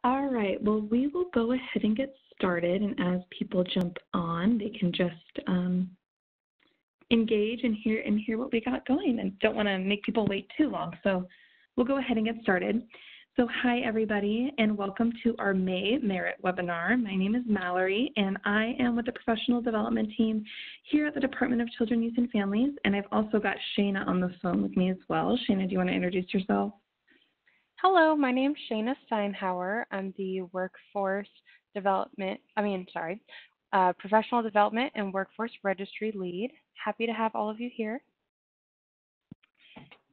All right, well, we will go ahead and get started, and as people jump on, they can just engage and hear what we got going, and don't want to make people wait too long, so we'll go ahead and get started. So hi, everybody, and welcome to our May Merit webinar. My name is Mallory, and I am with the professional development team here at the Department of Children, Youth, and Families, and I've also got Shayna on the phone with me as well. Shayna, do you want to introduce yourself? Hello, my name's Shayna Steinhauer. I'm the Professional Development and Workforce Registry Lead. Happy to have all of you here.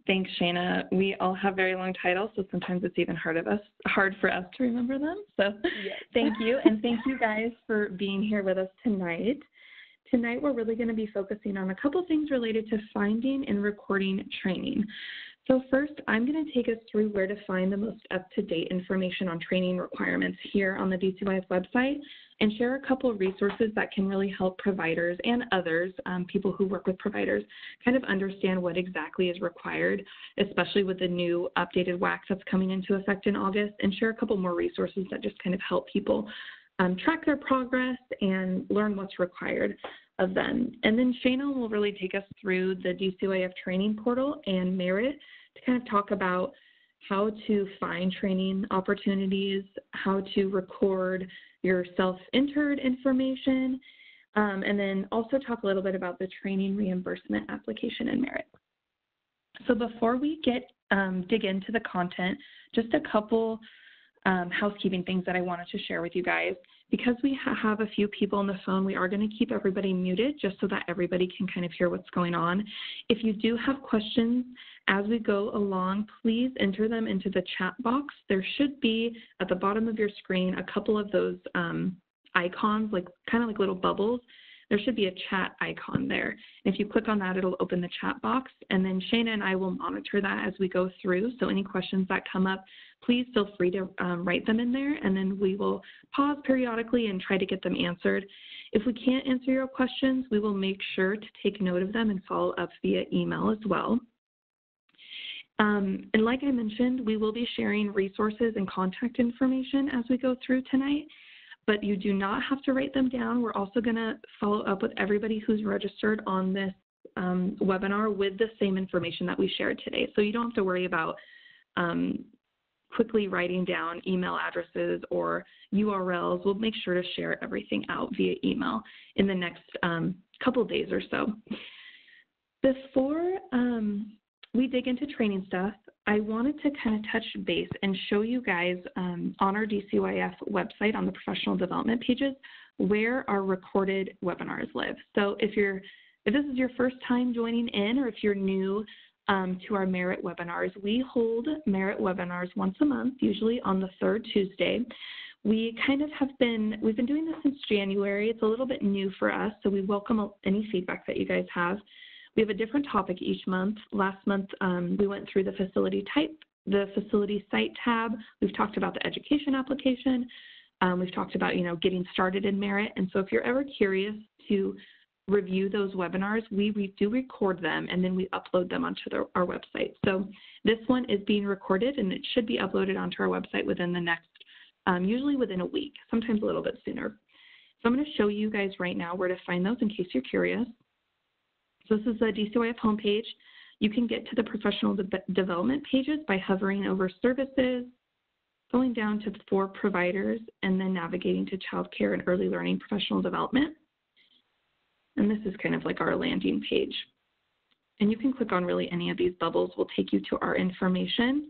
Thanks, Shayna. We all have very long titles, so sometimes it's even hard for us to remember them. So yes. Thank you, and thank you guys for being here with us tonight. Tonight, we're really going to be focusing on a couple things related to finding and recording training. So first, I'm going to take us through where to find the most up-to-date information on training requirements here on the DCYF website and share a couple of resources that can really help providers and others, people who work with providers, kind of understand what exactly is required, especially with the new updated WAC that's coming into effect in August, and share a couple more resources that just kind of help people track their progress and learn what's required of them. And then Shayna will really take us through the DCYF training portal and Merit to kind of talk about how to find training opportunities, how to record your self-entered information, and then also talk a little bit about the training reimbursement application and Merit. So before we dig into the content, just a couple housekeeping things that I wanted to share with you guys. Because we have a few people on the phone, we are going to keep everybody muted just so that everybody can kind of hear what's going on. If you do have questions as we go along, please enter them into the chat box. There should be at the bottom of your screen a couple of those icons, kind of like little bubbles. There should be a chat icon there. And if you click on that, it'll open the chat box, and then Shayna and I will monitor that as we go through. So any questions that come up, please feel free to write them in there, and then we will pause periodically and try to get them answered. If we can't answer your questions, we will make sure to take note of them and follow up via email as well. And like I mentioned, we will be sharing resources and contact information as we go through tonight, but you do not have to write them down. We're also going to follow up with everybody who's registered on this webinar with the same information that we shared today. So you don't have to worry about quickly writing down email addresses or URLs. We'll make sure to share everything out via email in the next couple of days or so. Before we dig into training stuff, I wanted to kind of touch base and show you guys on our DCYF website on the professional development pages where our recorded webinars live. So if this is your first time joining in, or if you're new to our Merit webinars, we hold Merit webinars once a month, usually on the third Tuesday. We've been doing this since January. It's a little bit new for us, so we welcome any feedback that you guys have. We have a different topic each month. Last month, we went through the facility site tab. We've talked about the education application. We've talked about, getting started in Merit. And so if you're ever curious to review those webinars, we do record them, and then we upload them onto our website. So this one is being recorded, and it should be uploaded onto our website within the next, usually within a week, sometimes a little bit sooner. So I'm going to show you guys right now where to find those in case you're curious. So this is the DCYF homepage. You can get to the professional development pages by hovering over services, going down to for providers, and then navigating to childcare and early learning professional development. And this is kind of like our landing page. And you can click on really any of these bubbles. Will take you to our information.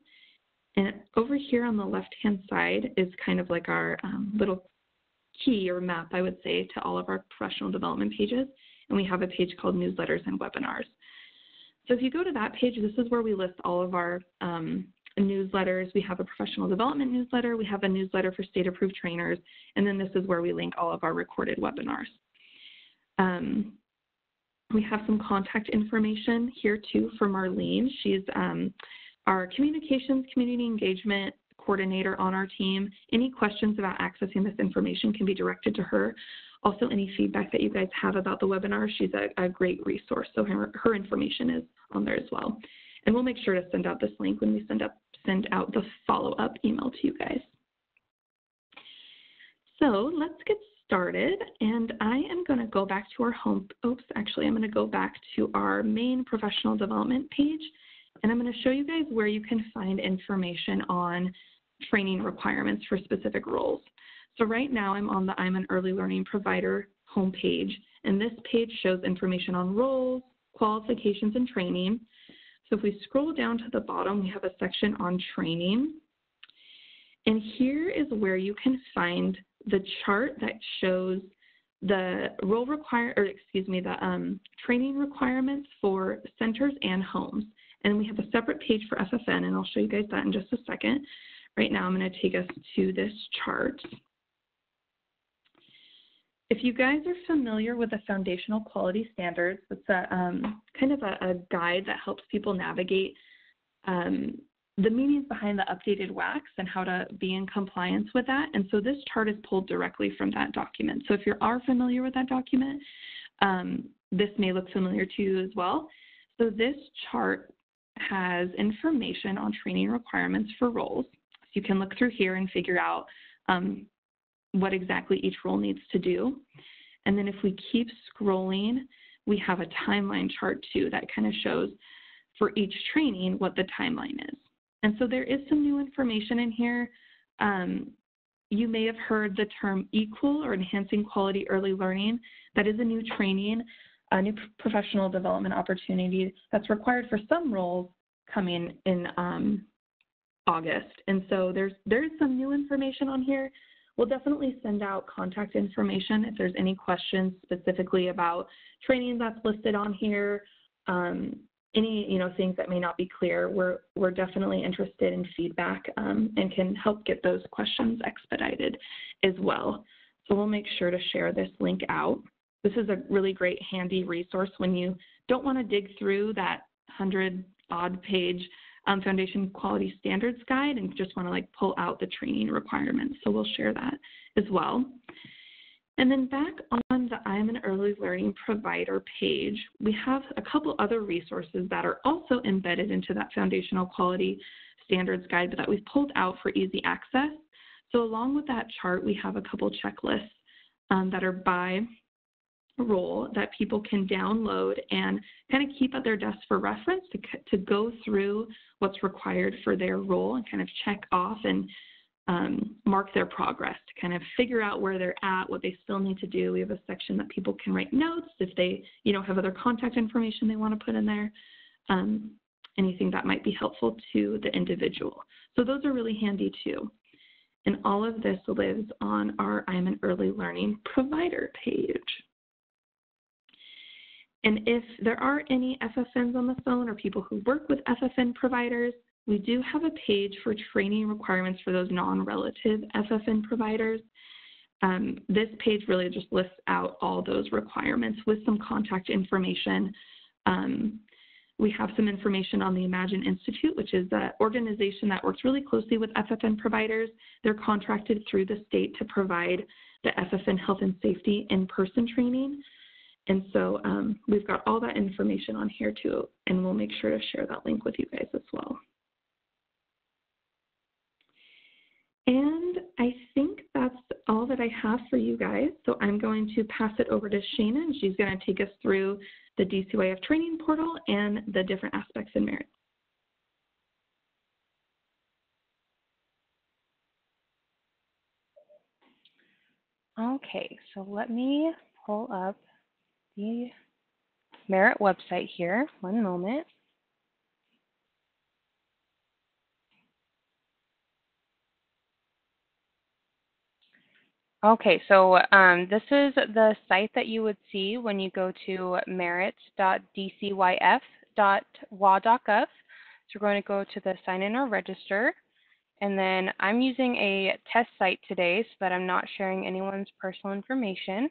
And over here on the left-hand side is kind of like our little key or map, I would say, to all of our professional development pages. And we have a page called Newsletters and Webinars. So if you go to that page, this is where we list all of our newsletters. We have a professional development newsletter. We have a newsletter for state-approved trainers. And then this is where we link all of our recorded webinars. We have some contact information here too for Marlene. She's our communications, community engagement coordinator on our team. Any questions about accessing this information can be directed to her. Also, any feedback that you guys have about the webinar, she's a great resource. So her information is on there as well. And we'll make sure to send out this link when we send out the follow-up email to you guys. So let's get started, and I am going to go back to our I'm going to go back to our main professional development page, and I'm going to show you guys where you can find information on training requirements for specific roles. So right now I'm on the I'm an Early Learning Provider homepage, and this page shows information on roles, qualifications, and training. So if we scroll down to the bottom, we have a section on training. And here is where you can find the chart that shows the training requirements for centers and homes. And we have a separate page for FFN, and I'll show you guys that in just a second. Right now, I'm going to take us to this chart. If you guys are familiar with the Foundational Quality Standards, it's kind of a guide that helps people navigate the meanings behind the updated WACs and how to be in compliance with that. And so this chart is pulled directly from that document. So if you are familiar with that document, this may look familiar to you as well. So this chart has information on training requirements for roles. So you can look through here and figure out what exactly each role needs to do. And then if we keep scrolling, we have a timeline chart too that kind of shows for each training what the timeline is. And so there is some new information in here. You may have heard the term equal or enhancing quality early learning. That is a new training, a new professional development opportunity that's required for some roles coming in August. And so there's some new information on here. We'll definitely send out contact information if there's any questions specifically about training that's listed on here. Any things that may not be clear, we're definitely interested in feedback and can help get those questions expedited as well. So we'll make sure to share this link out. This is a really great handy resource when you don't want to dig through that 100-odd page Foundation Quality Standards Guide and just want to pull out the training requirements. So we'll share that as well. And then back on the I'm an Early Learning Provider page, we have a couple other resources that are also embedded into that Foundational Quality Standards Guide, but that we've pulled out for easy access. So along with that chart, we have a couple checklists that are by role that people can download and kind of keep at their desk for reference to go through what's required for their role and kind of check off and mark their progress to kind of figure out where they're at, what they still need to do. We have a section that people can write notes if they, have other contact information they want to put in there, anything that might be helpful to the individual. So those are really handy too. And all of this lives on our I'm an Early Learning Provider page. And if there are any FFNs on the phone or people who work with FFN providers, we do have a page for training requirements for those non-relative FFN providers. This page really just lists out all those requirements with some contact information. We have some information on the Imagine Institute, which is an organization that works really closely with FFN providers. They're contracted through the state to provide the FFN health and safety in-person training. And so we've got all that information on here too, and we'll make sure to share that link with you guys as well. And I think that's all that I have for you guys. So I'm going to pass it over to Shana, and she's going to take us through the DCYF training portal and the different aspects in merit. Okay, so let me pull up the Merit website here. One moment. Okay, so this is the site that you would see when you go to merit.dcyf.wa.gov. So we're going to go to the sign in or register. And then I'm using a test site today so that I'm not sharing anyone's personal information.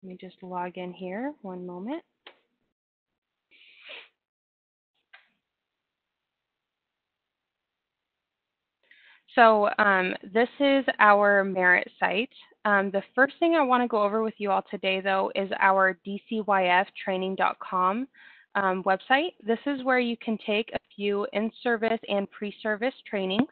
Let me just log in here. One moment. So this is our Merit site. The first thing I want to go over with you all today, though, is our DCYFtraining.com website. This is where you can take a few in-service and pre-service trainings.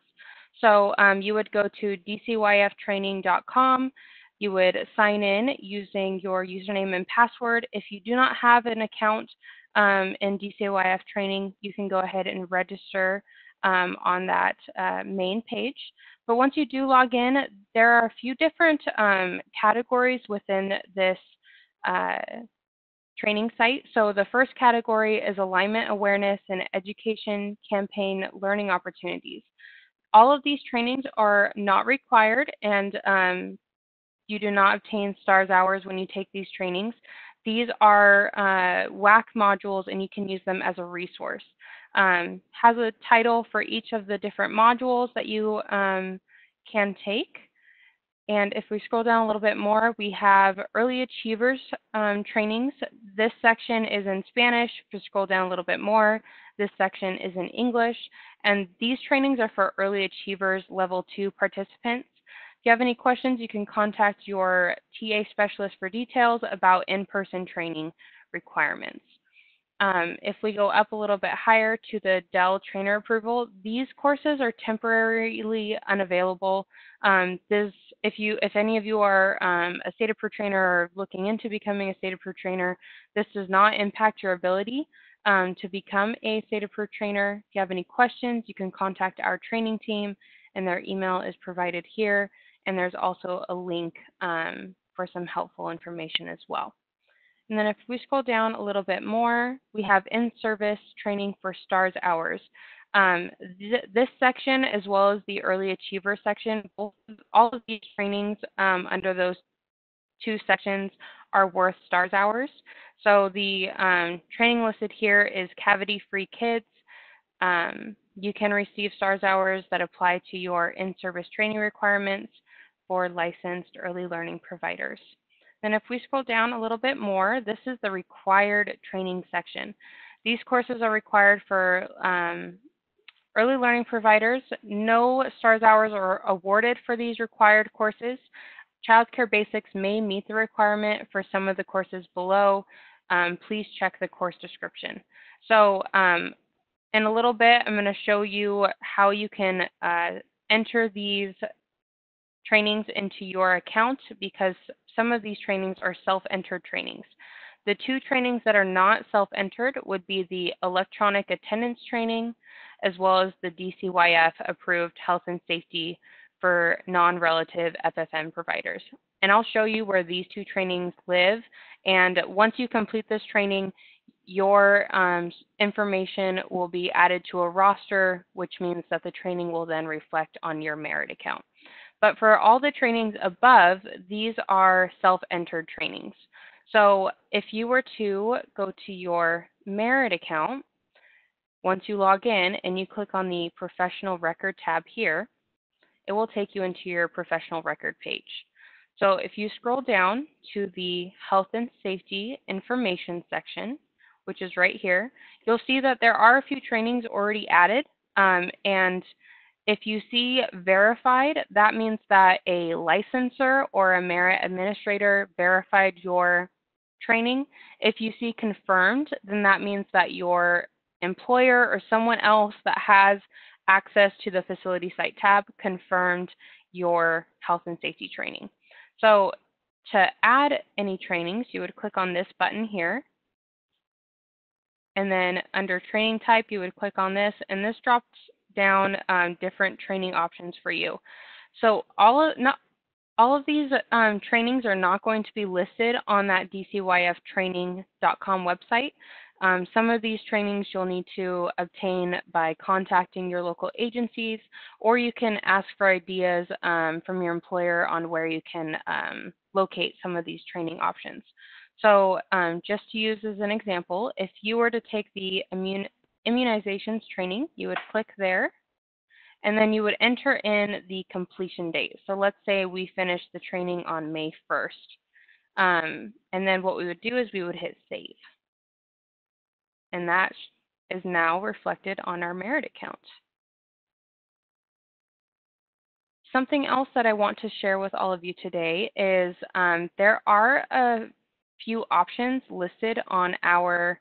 So you would go to dcyftraining.com. You would sign in using your username and password. If you do not have an account in DCYF training, you can go ahead and register on that main page. But once you do log in, there are a few different categories within this training site. So the first category is alignment awareness and education campaign learning opportunities. All of these trainings are not required, and you do not obtain STARS hours when you take these trainings. These are WAC modules, and you can use them as a resource. Has a title for each of the different modules that you can take. And if we scroll down a little bit more, we have Early Achievers trainings. This section is in Spanish. If you scroll down a little bit more, this section is in English. And these trainings are for Early Achievers Level 2 participants. If you have any questions, you can contact your TA specialist for details about in-person training requirements. If we go up a little bit higher to the Dell trainer approval, these courses are temporarily unavailable. If any of you are a state approved trainer or looking into becoming a state approved trainer, this does not impact your ability to become a state approved trainer. If you have any questions, you can contact our training team, and their email is provided here. And there's also a link for some helpful information as well. And then if we scroll down a little bit more, we have in-service training for STARS hours. This section, as well as the Early Achiever section, all of these trainings under those two sections are worth STARS hours. So the training listed here is Cavity-Free Kids. You can receive STARS hours that apply to your in-service training requirements for licensed early learning providers. Then if we scroll down a little bit more, this is the required training section. These courses are required for early learning providers. No STARS hours are awarded for these required courses. Childcare Basics may meet the requirement for some of the courses below. Please check the course description. So in a little bit, I'm going to show you how you can enter these trainings into your account, because some of these trainings are self-entered trainings. The two trainings that are not self-entered would be the electronic attendance training, as well as the DCYF approved health and safety for non-relative FFM providers. And I'll show you where these two trainings live. And once you complete this training, your information will be added to a roster, which means that the training will then reflect on your Merit account. But for all the trainings above, these are self-entered trainings. So if you were to go to your Merit account, once you log in and you click on the Professional Record tab here, it will take you into your Professional Record page. So if you scroll down to the Health and Safety Information section, which is right here, you'll see that there are a few trainings already added, and if you see verified, that means that a licensor or a Merit administrator verified your training. If you see confirmed, then that means that your employer or someone else that has access to the Facility Site tab confirmed your health and safety training. So to add any trainings, you would click on this button here. And then under training type, you would click on this, and this drops down different training options for you. So all of these trainings are not going to be listed on that DCYFtraining.com website. Some of these trainings you'll need to obtain by contacting your local agencies, or you can ask for ideas from your employer on where you can locate some of these training options. So just to use as an example, if you were to take the immunizations training, you would click there, and then you would enter in the completion date. So let's say we finished the training on May 1st. And then what we would do is we would hit save. And that is now reflected on our Merit account. Something else that I want to share with all of you today is there are a few options listed on our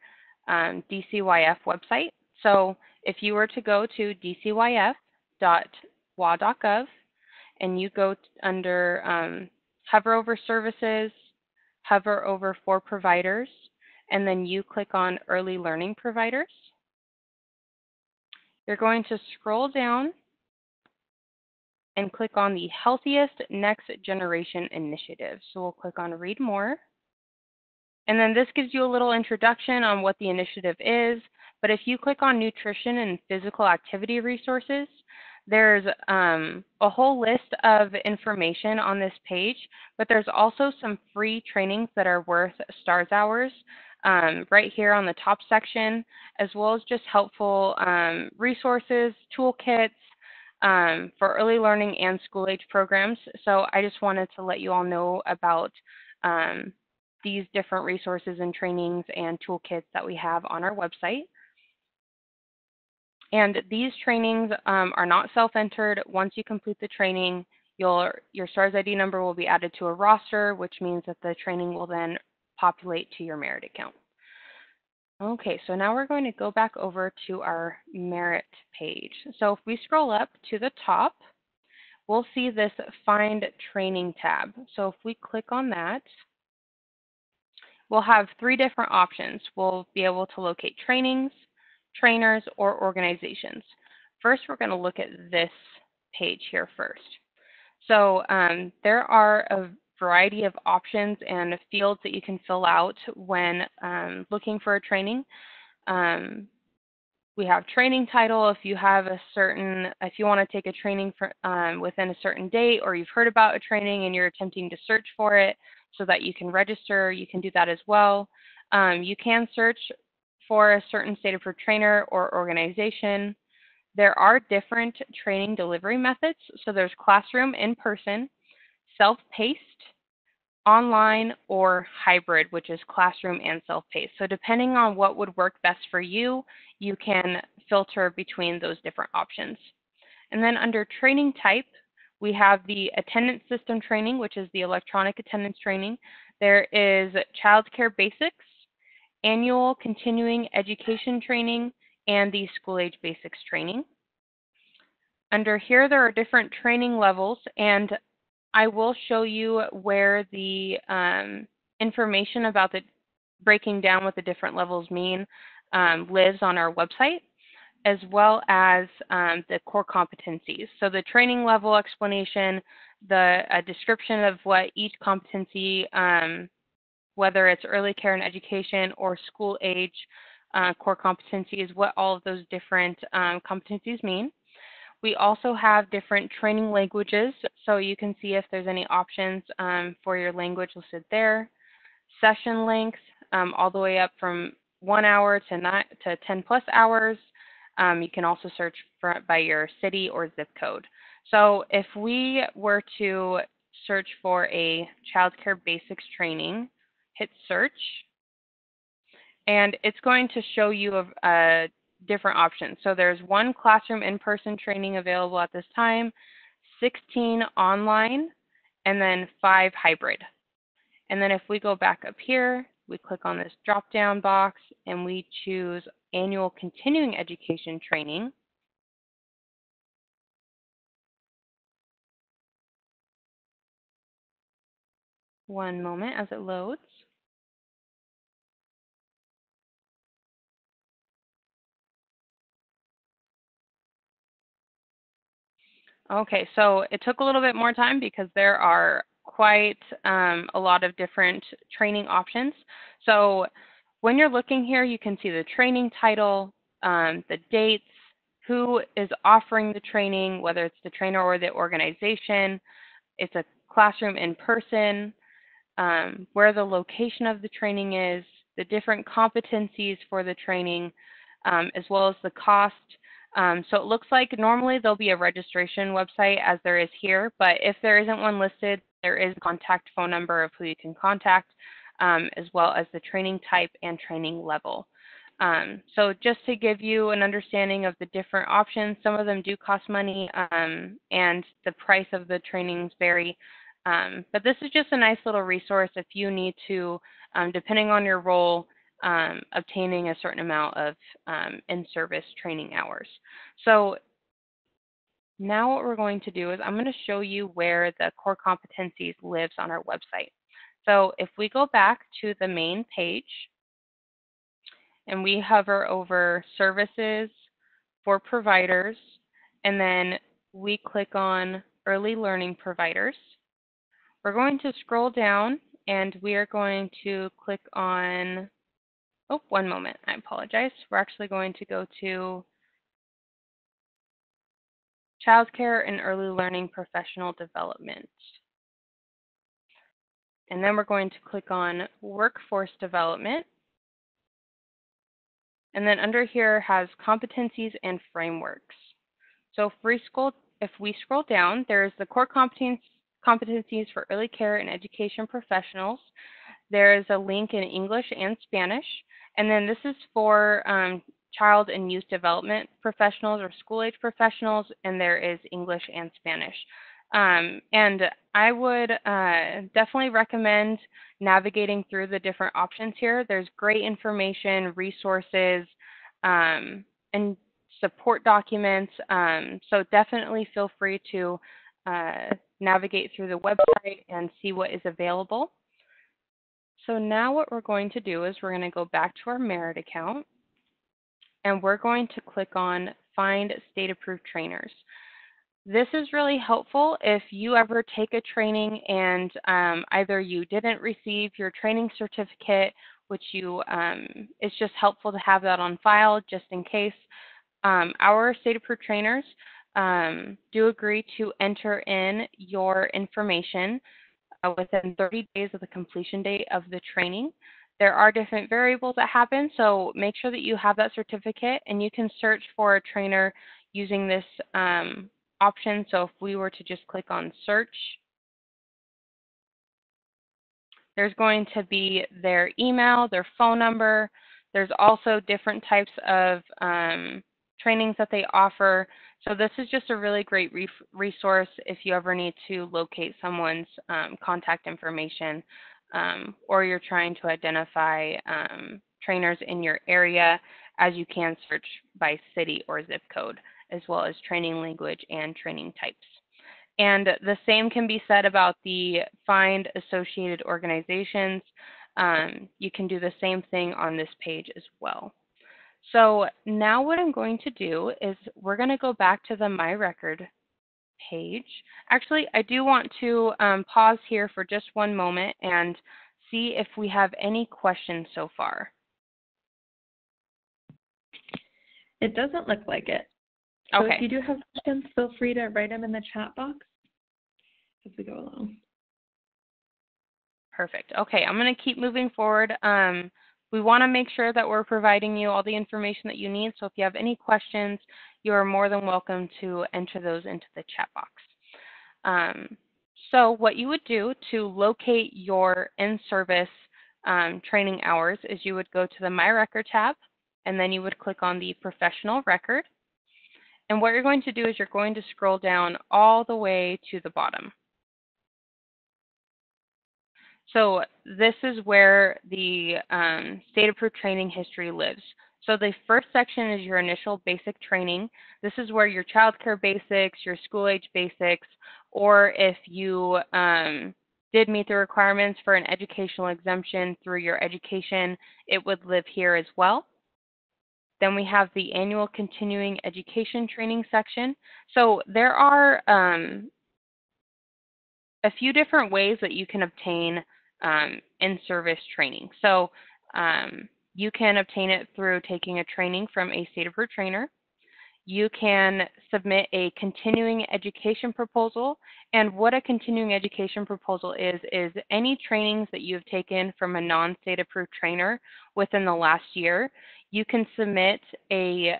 DCYF website. So if you were to go to dcyf.dell.gov, wa.gov, and you go under hover over services, hover over for providers, and then you click on early learning providers. You're going to scroll down and click on the Healthiest Next Generation Initiative. So we'll click on Read More. And then this gives you a little introduction on what the initiative is. But if you click on Nutrition and Physical Activity Resources, there's a whole list of information on this page, but there's also some free trainings that are worth STARS hours right here on the top section, as well as just helpful resources, toolkits for early learning and school-age programs. So I just wanted to let you all know about these different resources and trainings and toolkits that we have on our website. And these trainings are not self-entered. Once you complete the training, your STARS ID number will be added to a roster, which means that the training will then populate to your merit account. Okay, so now we're going to go back over to our merit page. So if we scroll up to the top, we'll see this Find Training tab. So if we click on that, we'll have 3 different options. We'll be able to locate trainings, trainers, or organizations. First, we're going to look at this page here first. So there are a variety of options and fields that you can fill out when looking for a training. We have training title. If you have if you want to take a training for, within a certain date, or you've heard about a training and you're attempting to search for it so that you can register, you can do that as well. You can search for a certain state of trainer or organization. There are different training delivery methods. So there's classroom, in-person, self-paced, online, or hybrid, which is classroom and self-paced. So depending on what would work best for you, you can filter between those different options. And then under training type, we have the attendance system training, which is the electronic attendance training. There is childcare basics, annual continuing education training, and the school age basics training. Under here, there are different training levels, and I will show you where the information about the breaking down what the different levels mean lives on our website, as well as the core competencies. So the training level explanation, the description of what each competency, whether it's early care and education or school age core competencies, what all of those different competencies mean. We also have different training languages, so you can see if there's any options for your language listed there. Session length, all the way up from 1 hour to 10 plus hours. You can also search by your city or zip code. So if we were to search for a childcare basics training, hit search, and it's going to show you different options. So there's 1 classroom in-person training available at this time, 16 online, and then 5 hybrid. And then if we go back up here, we click on this drop-down box and we choose annual continuing education training. One moment as it loads. Okay, so it took a little bit more time because there are quite a lot of different training options. So when you're looking here, you can see the training title, the dates, who is offering the training, whether it's the trainer or the organization. It's a classroom in person, where the location of the training is, the different competencies for the training, as well as the cost. So it looks like normally there'll be a registration website as there is here, but if there isn't one listed, there is a contact phone number of who you can contact, as well as the training type and training level. So just to give you an understanding of the different options, some of them do cost money, and the price of the trainings vary. But this is just a nice little resource if you need to, depending on your role, obtaining a certain amount of in-service training hours. So Now what we're going to do is I'm going to show you where the Core Competencies lives on our website. So if we go back to the main page and we hover over Services for Providers, and then we click on Early Learning Providers, we're going to scroll down and we are going to click on, oh, one moment, I apologize. We're actually going to go to Childcare and Early Learning Professional Development. And then we're going to click on Workforce Development. And then under here has Competencies and Frameworks. So if we scroll down, there's the Core Competencies for Early Care and Education Professionals. There is a link in English and Spanish. And then this is for child and youth development professionals or school-age professionals, and there is English and Spanish. And I would definitely recommend navigating through the different options here. There's great information, resources, and support documents. So definitely feel free to navigate through the website and see what is available. So now what we're going to do is we're going to go back to our Merit account, and we're going to click on Find State-Approved Trainers. This is really helpful if you ever take a training and either you didn't receive your training certificate, which it's just helpful to have that on file just in case. Our state-approved trainers do agree to enter in your information within 30 days of the completion date of the training. There are different variables that happen, so make sure that you have that certificate, and you can search for a trainer using this option. So if we were to just click on search, there's going to be their email, their phone number. There's also different types of trainings that they offer. So this is just a really great resource if you ever need to locate someone's contact information or you're trying to identify trainers in your area, as you can search by city or zip code, as well as training language and training types. And the same can be said about the Find Associated Organizations. You can do the same thing on this page as well. So now what I'm going to do is we're going to go back to the My Record page. Actually, I do want to pause here for just one moment and see if we have any questions so far. It doesn't look like it. So okay. If you do have questions, feel free to write them in the chat box as we go along. Perfect. Okay, I'm going to keep moving forward. We want to make sure that we're providing you all the information that you need. So if you have any questions, you are more than welcome to enter those into the chat box. So what you would do to locate your in-service training hours is you would go to the My Record tab, and then you would click on the Professional Record. And what you're going to do is you're going to scroll down all the way to the bottom. So this is where the state-approved training history lives. So the first section is your initial basic training. This is where your childcare basics, your school-age basics, or if you did meet the requirements for an educational exemption through your education, it would live here as well. Then we have the annual continuing education training section. So there are a few different ways that you can obtain in-service training. So you can obtain it through taking a training from a state-approved trainer. You can submit a continuing education proposal. And what a continuing education proposal is any trainings that you have taken from a non-state-approved trainer within the last year. You can submit a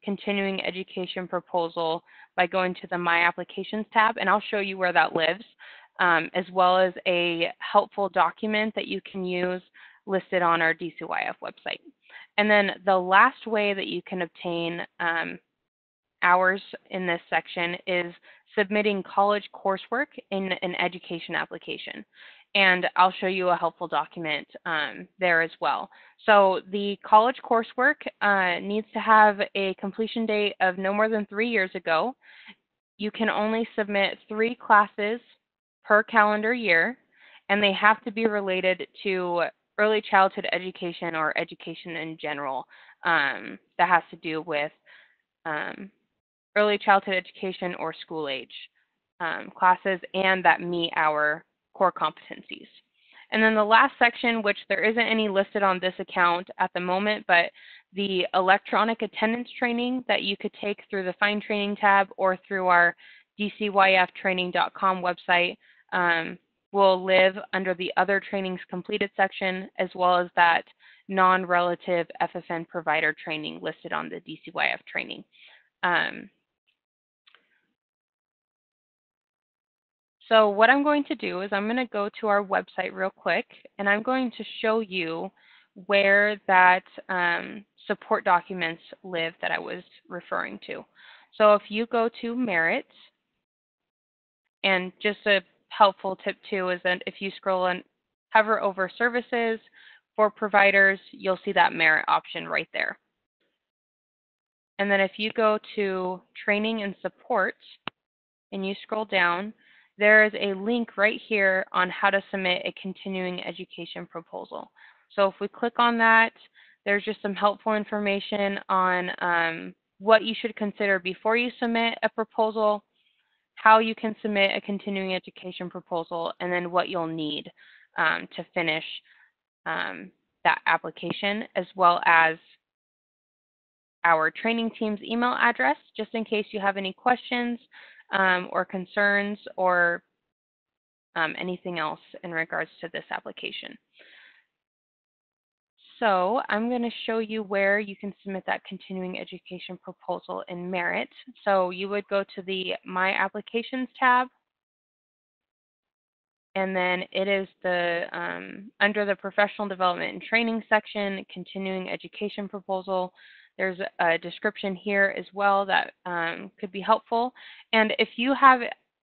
continuing education proposal by going to the My Applications tab, and I'll show you where that lives, as well as a helpful document that you can use listed on our DCYF website. And then the last way that you can obtain hours in this section is submitting college coursework in an education application. And I'll show you a helpful document there as well. So the college coursework needs to have a completion date of no more than 3 years ago. you can only submit 3 classes per calendar year, and they have to be related to early childhood education or education in general. That has to do with early childhood education or school age classes, and that meet our core competencies. And then the last section, which there isn't any listed on this account at the moment, but the electronic attendance training that you could take through the Find Training tab or through our DCYFtraining.com website will live under the Other Trainings Completed section, as well as that non-relative FFN provider training listed on the DCYF training. So what I'm going to do is I'm going to go to our website real quick, and I'm going to show you where that support documents live that I was referring to. So if you go to Merit, and just a helpful tip too is that if you scroll and hover over services for providers, you'll see that Merit option right there. And then if you go to training and support and you scroll down, there is a link right here on how to submit a continuing education proposal. So if we click on that, there's just some helpful information on what you should consider before you submit a proposal, how you can submit a continuing education proposal, and then what you'll need to finish that application, as well as our training team's email address, just in case you have any questions or concerns or anything else in regards to this application. So I'm going to show you where you can submit that continuing education proposal in Merit. So you would go to the My Applications tab, and then it is the under the Professional Development and Training section, Continuing Education Proposal. There's a description here as well that could be helpful. And if you have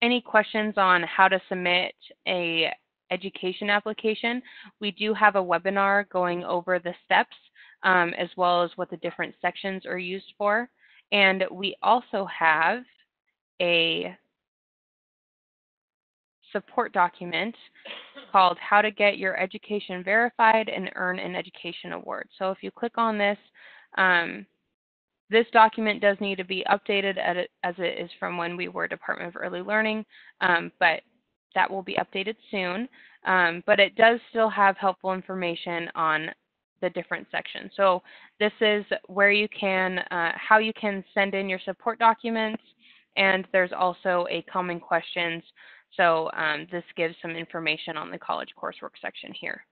any questions on how to submit a education application, we do have a webinar going over the steps as well as what the different sections are used for. And we also have a support document called How to Get Your Education Verified and Earn an Education Award. So if you click on this, this document does need to be updated as it is from when we were Department of Early Learning, but that will be updated soon. But it does still have helpful information on the different sections. So this is where you can, how you can send in your support documents, and there's also a common questions. So this gives some information on the college coursework section here.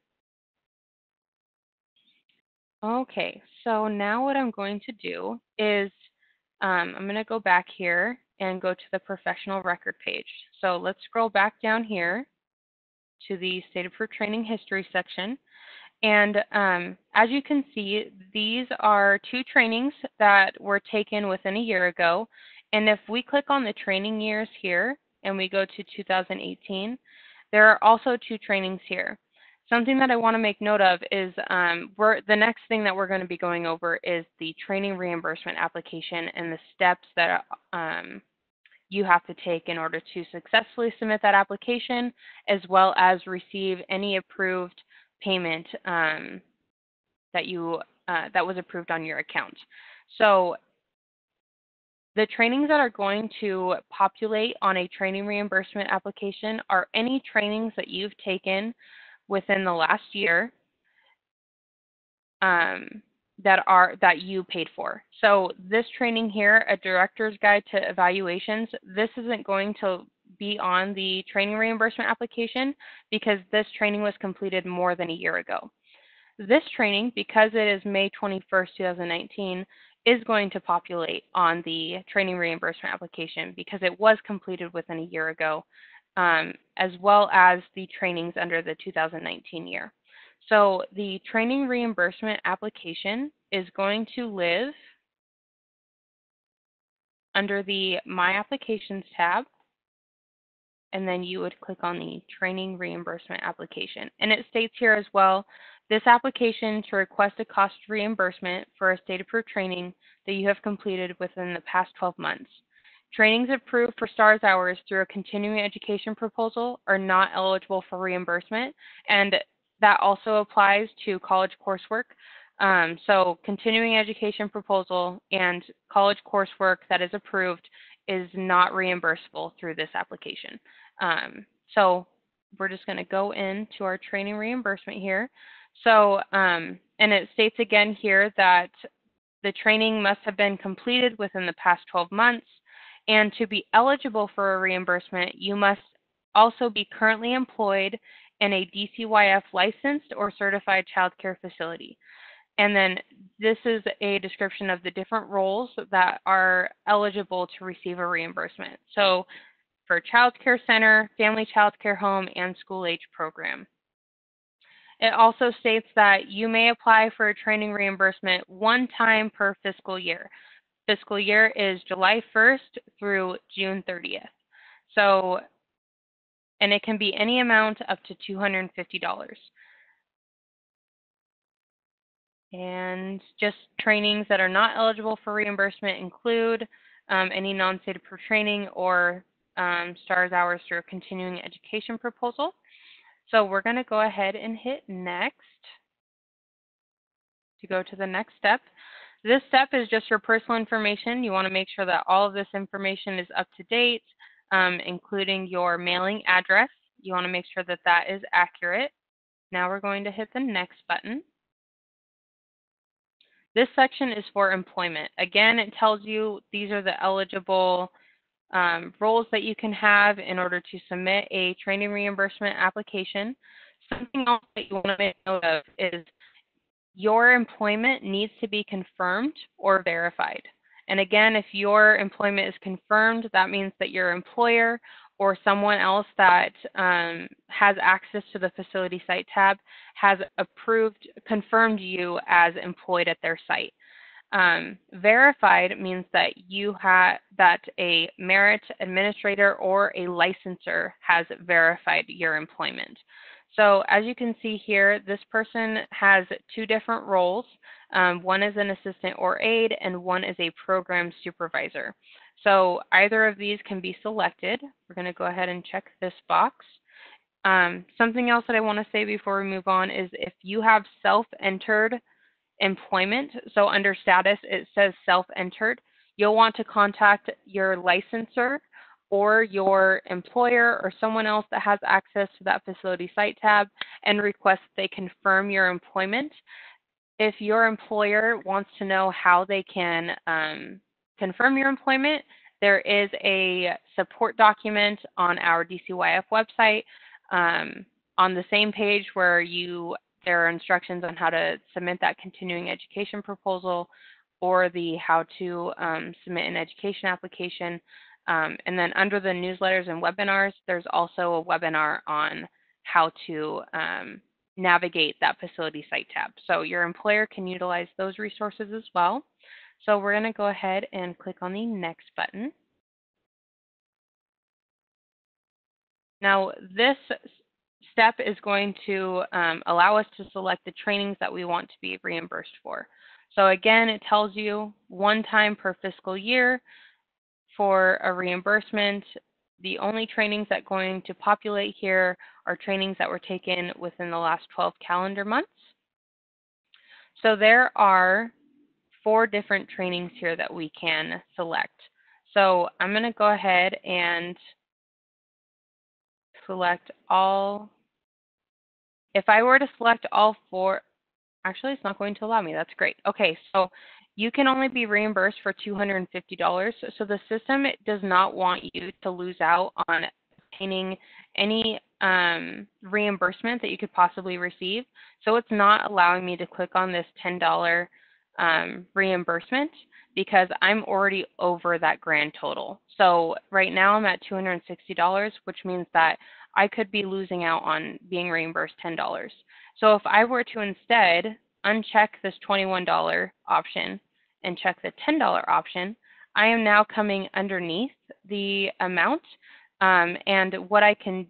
Okay, so now what I'm going to do is I'm going to go back here and go to the professional record page. So let's scroll back down here to the State Approved Training History section. And as you can see, these are 2 trainings that were taken within a year ago. And if we click on the training years here and we go to 2018, there are also 2 trainings here. Something that I want to make note of is the next thing that we're going to be going over is the training reimbursement application and the steps that you have to take in order to successfully submit that application, as well as receive any approved payment that was approved on your account. So the trainings that are going to populate on a training reimbursement application are any trainings that you've taken within the last year that you paid for. So this training here, A Director's Guide to Evaluations, this isn't going to be on the training reimbursement application because this training was completed more than a year ago. This training, because it is May 21st, 2019, is going to populate on the training reimbursement application because it was completed within a year ago, as well as the trainings under the 2019 year. So the training reimbursement application is going to live under the My Applications tab, and then you would click on the training reimbursement application. And it states here as well, this application to request a cost reimbursement for a state-approved training that you have completed within the past 12 months. Trainings approved for STARS hours through a continuing education proposal are not eligible for reimbursement, and that also applies to college coursework. So continuing education proposal and college coursework that is approved is not reimbursable through this application. So we're just going to go into our training reimbursement here. So, and it states again here that the training must have been completed within the past 12 months, and to be eligible for a reimbursement, you must also be currently employed in a DCYF licensed or certified child care facility. And then this is a description of the different roles that are eligible to receive a reimbursement. So for child care center, family child care home, and school age program. It also states that you may apply for a training reimbursement one time per fiscal year. Fiscal year is July 1st through June 30th. So, and it can be any amount up to $250. And just trainings that are not eligible for reimbursement include any non-state approved training or STARS hours through a continuing education proposal. So we're going to go ahead and hit next to go to the next step. This step is just your personal information. You want to make sure that all of this information is up to date, including your mailing address. You want to make sure that that is accurate. Now we're going to hit the next button. This section is for employment. Again, it tells you these are the eligible roles that you can have in order to submit a training reimbursement application. Something else that you want to make note of is your employment needs to be confirmed or verified. And again, if your employment is confirmed, that means that your employer or someone else that has access to the facility site tab has confirmed you as employed at their site. Verified means that that a merit administrator or a licensor has verified your employment. So as you can see here, this person has two different roles. One is an assistant or aide, and one is a program supervisor. So either of these can be selected. We're going to go ahead and check this box. Something else that I want to say before we move on is if you have self-entered employment, so under status it says self-entered, you'll want to contact your licensor or your employer or someone else that has access to that facility site tab and request that they confirm your employment. If your employer wants to know how they can confirm your employment, there is a support document on our DCYF website on the same page where there are instructions on how to submit that continuing education proposal or the how to submit an education application. And then under the newsletters and webinars, there's also a webinar on how to navigate that facility site tab. So your employer can utilize those resources as well. So we're going to go ahead and click on the next button. Now this step is going to allow us to select the trainings that we want to be reimbursed for. So again, it tells you one time per fiscal year for a reimbursement. The only trainings that are going to populate here are trainings that were taken within the last 12 calendar months. So there are 4 different trainings here that we can select. So I'm going to go ahead and select all. If I were to select all 4, actually it's not going to allow me. That's great. Okay, so you can only be reimbursed for $250. So the system does not want you to lose out on obtaining any reimbursement that you could possibly receive. So it's not allowing me to click on this $10 reimbursement because I'm already over that grand total. So right now I'm at $260, which means that I could be losing out on being reimbursed $10. So if I were to instead uncheck this $21 option and check the $10 option, I am now coming underneath the amount. And what I can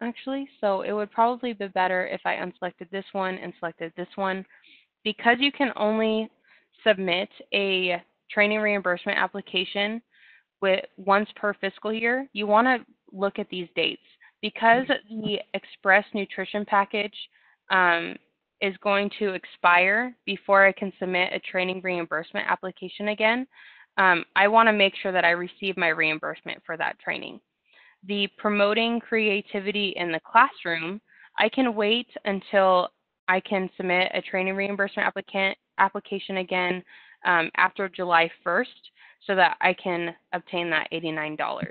actually, so it would probably be better if I unselected this one and selected this one. Because you can only submit a training reimbursement application once per fiscal year, you want to look at these dates. Because the Express Nutrition Package is going to expire before I can submit a training reimbursement application again, I want to make sure that I receive my reimbursement for that training. The Promoting Creativity in the Classroom, I can wait until I can submit a training reimbursement application again after July 1st so that I can obtain that $89.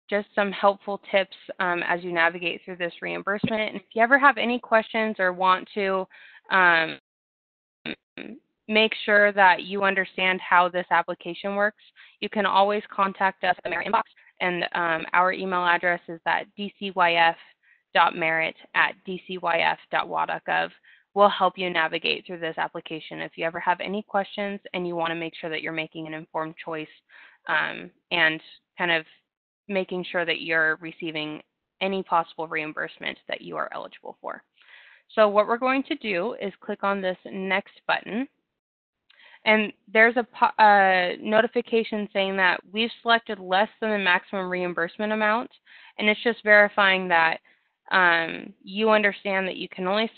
Just some helpful tips as you navigate through this reimbursement. And if you ever have any questions or want to make sure that you understand how this application works, you can always contact us at the Merit inbox. And our email address is at dcyf.merit@dcyf.wa.gov. We'll help you navigate through this application if you ever have any questions and you want to make sure that you're making an informed choice and kind of making sure that you're receiving any possible reimbursement that you are eligible for. So what we're going to do is click on this next button, and there's a notification saying that we've selected less than the maximum reimbursement amount, and it's just verifying that you understand that you can only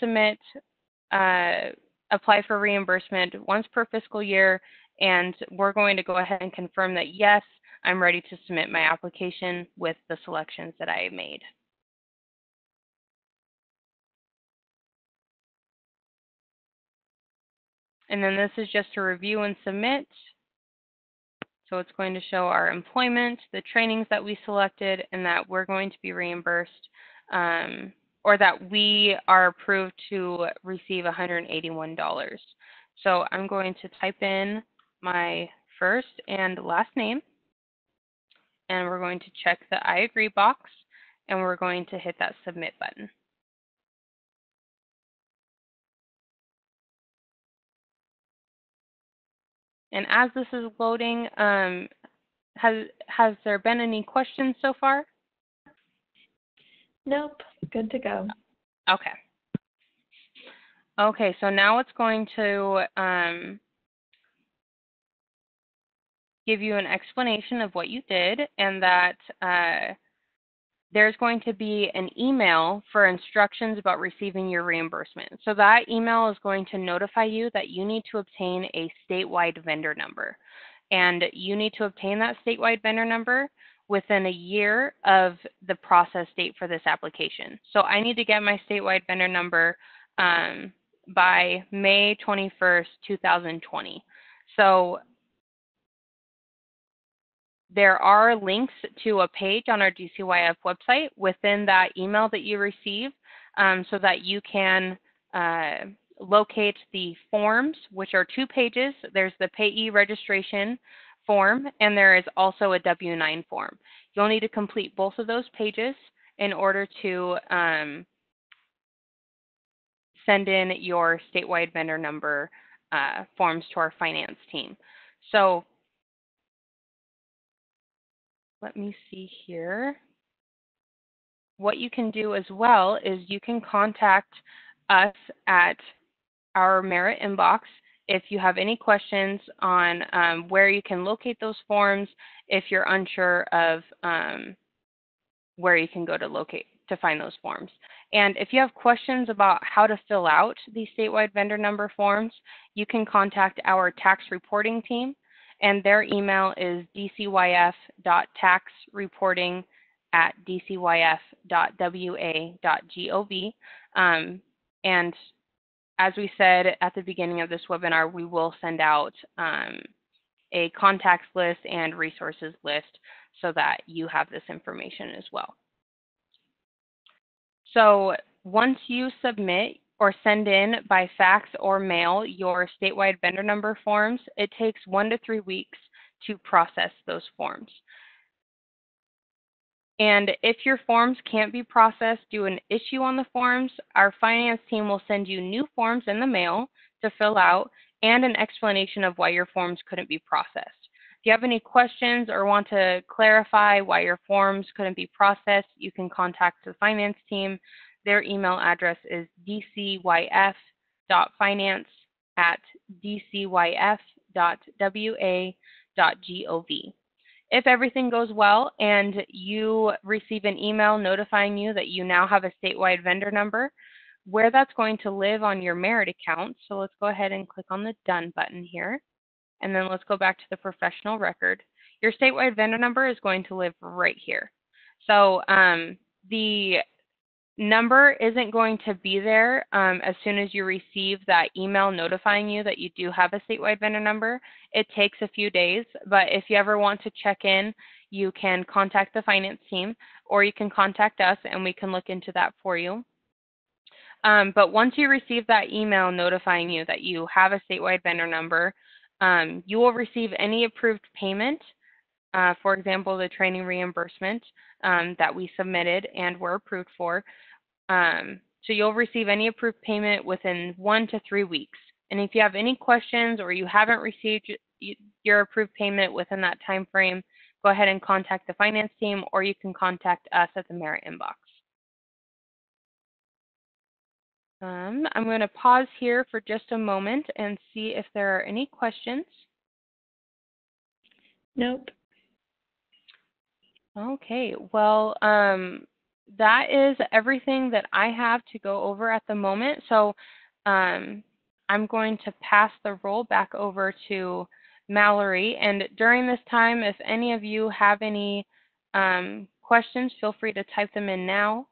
apply for reimbursement once per fiscal year, and we're going to go ahead and confirm that yes, I'm ready to submit my application with the selections that I made. And then this is just to review and submit. So it's going to show our employment, the trainings that we selected, and that we're going to be reimbursed, or that we are approved to receive $181. So I'm going to type in my first and last name, and we're going to check the I agree box, and we're going to hit that submit button. And as this is loading, has there been any questions so far? Nope, good to go. Okay. Okay, so now it's going to give you an explanation of what you did, and that there's going to be an email for instructions about receiving your reimbursement. So that email is going to notify you that you need to obtain a statewide vendor number. And you need to obtain that statewide vendor number within a year of the process date for this application. So I need to get my statewide vendor number by May 21st, 2020. So there are links to a page on our DCYF website within that email that you receive so that you can locate the forms, which are 2 pages. There's the payee registration form, and there is also a W-9 form. You'll need to complete both of those pages in order to send in your statewide vendor number forms to our finance team. So let me see here. What you can do as well is you can contact us at our Merit inbox if you have any questions on where you can locate those forms, if you're unsure of where you can go to find those forms. And if you have questions about how to fill out these statewide vendor number forms, you can contact our tax reporting team, and their email is dcyf.taxreporting@dcyf.wa.gov. And as we said at the beginning of this webinar, we will send out a contacts list and resources list so that you have this information as well. So once you submit or send in by fax or mail your statewide vendor number forms, it takes 1 to 3 weeks to process those forms. And if your forms can't be processed due to an issue on the forms, our finance team will send you new forms in the mail to fill out and an explanation of why your forms couldn't be processed. If you have any questions or want to clarify why your forms couldn't be processed, you can contact the finance team. Their email address is dcyf.finance@dcyf.wa.gov. If everything goes well and you receive an email notifying you that you now have a statewide vendor number, where that's going to live on your merit account, so let's go ahead and click on the Done button here, and then let's go back to the professional record. Your statewide vendor number is going to live right here. So the number isn't going to be there as soon as you receive that email notifying you that you do have a statewide vendor number. It takes a few days, but if you ever want to check in, you can contact the finance team, or you can contact us and we can look into that for you. But once you receive that email notifying you that you have a statewide vendor number, you will receive any approved payment, for example, the training reimbursement that we submitted and were approved for. So you'll receive any approved payment within 1 to 3 weeks. And if you have any questions or you haven't received your approved payment within that time frame, go ahead and contact the finance team, or you can contact us at the Merit inbox. I'm going to pause here for just a moment and see if there are any questions. Nope. Okay, well, that is everything that I have to go over at the moment. So I'm going to pass the role back over to Mallory. And during this time, if any of you have any questions, feel free to type them in now.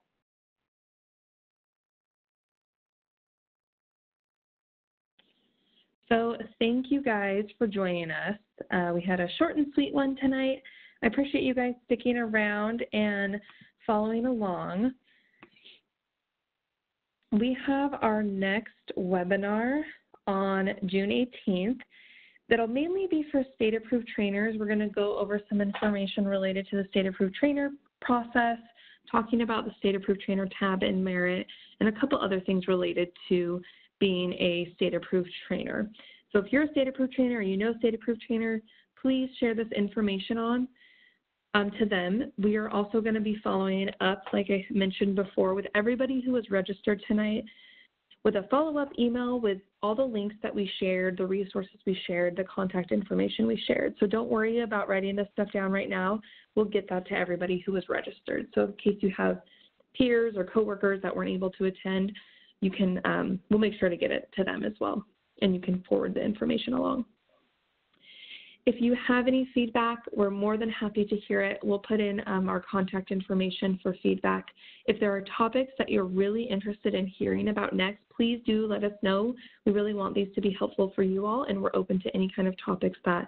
So thank you guys for joining us. We had a short and sweet one tonight. I appreciate you guys sticking around and following along. We have our next webinar on June 18th. That'll mainly be for state-approved trainers. We're going to go over some information related to the state-approved trainer process, talking about the state-approved trainer tab in Merit, and a couple other things related to being a state-approved trainer. So if you're a state-approved trainer or you know state-approved trainer, please share this information on to them. We are also going to be following up, like I mentioned before, with everybody who was registered tonight with a follow-up email with all the links that we shared, the resources we shared, the contact information we shared. So don't worry about writing this stuff down right now. We'll get that to everybody who was registered. So in case you have peers or coworkers that weren't able to attend, you can, we'll make sure to get it to them as well, and you can forward the information along. If you have any feedback, we're more than happy to hear it. We'll put in our contact information for feedback. If there are topics that you're really interested in hearing about next, please do let us know. We really want these to be helpful for you all, and we're open to any kind of topics that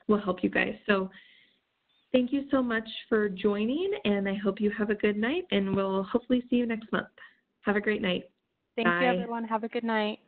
will help you guys. So thank you so much for joining, and I hope you have a good night, and we'll hopefully see you next month. Have a great night. Thank you, everyone. Have a good night.